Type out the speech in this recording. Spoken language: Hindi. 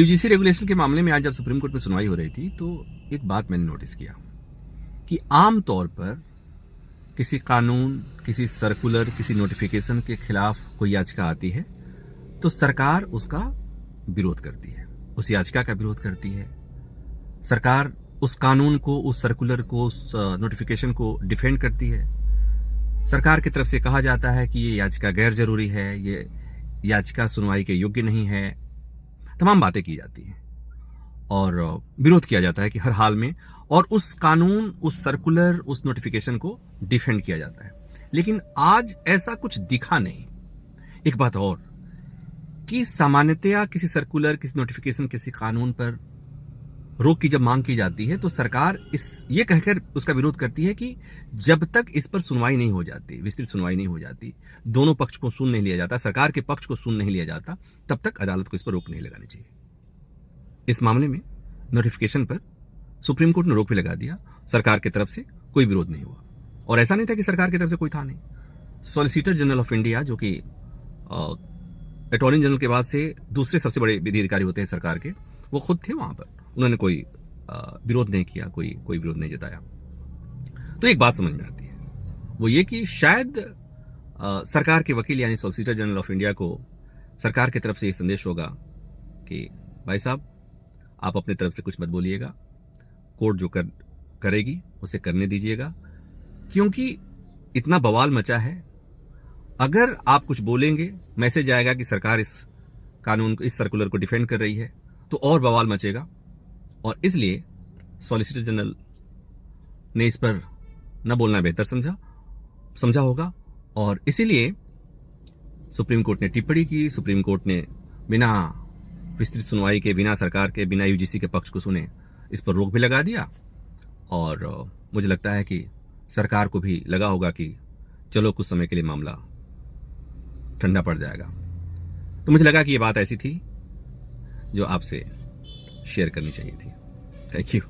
यूजीसी रेगुलेशन के मामले में आज जब सुप्रीम कोर्ट में सुनवाई हो रही थी तो एक बात मैंने नोटिस किया कि आम तौर पर किसी कानून, किसी सर्कुलर, किसी नोटिफिकेशन के खिलाफ कोई याचिका आती है तो सरकार उसका विरोध करती है, उस याचिका का विरोध करती है। सरकार उस कानून को, उस सर्कुलर को, उस नोटिफिकेशन को डिफेंड करती है। सरकार की तरफ से कहा जाता है कि ये याचिका गैर जरूरी है, ये याचिका सुनवाई के योग्य नहीं है, तमाम बातें की जाती हैं और विरोध किया जाता है कि हर हाल में, और उस कानून, उस सर्कुलर, उस नोटिफिकेशन को डिफेंड किया जाता है। लेकिन आज ऐसा कुछ दिखा नहीं। एक बात और कि सामान्यतया किसी सर्कुलर, किसी नोटिफिकेशन, किसी कानून पर रोक की जब मांग की जाती है तो सरकार ये कहकर उसका विरोध करती है कि जब तक इस पर सुनवाई नहीं हो जाती, विस्तृत सुनवाई नहीं हो जाती, दोनों पक्ष को सुन नहीं लिया जाता, सरकार के पक्ष को सुन नहीं लिया जाता, तब तक अदालत को इस पर रोक नहीं लगानी चाहिए। इस मामले में नोटिफिकेशन पर सुप्रीम कोर्ट ने रोक भी लगा दिया, सरकार की तरफ से कोई विरोध नहीं हुआ। और ऐसा नहीं था कि सरकार की तरफ से कोई था नहीं। सॉलिसिटर जनरल ऑफ इंडिया, जो कि अटॉर्नी जनरल के बाद से दूसरे सबसे बड़े विधि अधिकारी होते हैं सरकार के, वो खुद थे वहां पर। उन्होंने कोई विरोध नहीं किया, कोई विरोध नहीं जताया। तो एक बात समझ में आती है, वो ये कि शायद सरकार के वकील यानी सॉलिसिटर जनरल ऑफ इंडिया को सरकार की तरफ से ये संदेश होगा कि भाई साहब, आप अपनी तरफ से कुछ मत बोलिएगा, कोर्ट जो करेगी उसे करने दीजिएगा, क्योंकि इतना बवाल मचा है। अगर आप कुछ बोलेंगे, मैसेज आएगा कि सरकार इस कानून को, इस सर्कुलर को डिफेंड कर रही है, तो और बवाल मचेगा। और इसलिए सॉलिसिटर जनरल ने इस पर न बोलना बेहतर समझा होगा, और इसीलिए सुप्रीम कोर्ट ने टिप्पणी की। सुप्रीम कोर्ट ने बिना विस्तृत सुनवाई के, बिना सरकार के, बिना यूजीसी के पक्ष को सुने इस पर रोक भी लगा दिया। और मुझे लगता है कि सरकार को भी लगा होगा कि चलो कुछ समय के लिए मामला ठंडा पड़ जाएगा। तो मुझे लगा कि ये बात ऐसी थी जो आपसे शेयर करनी चाहिए थी। Thank you.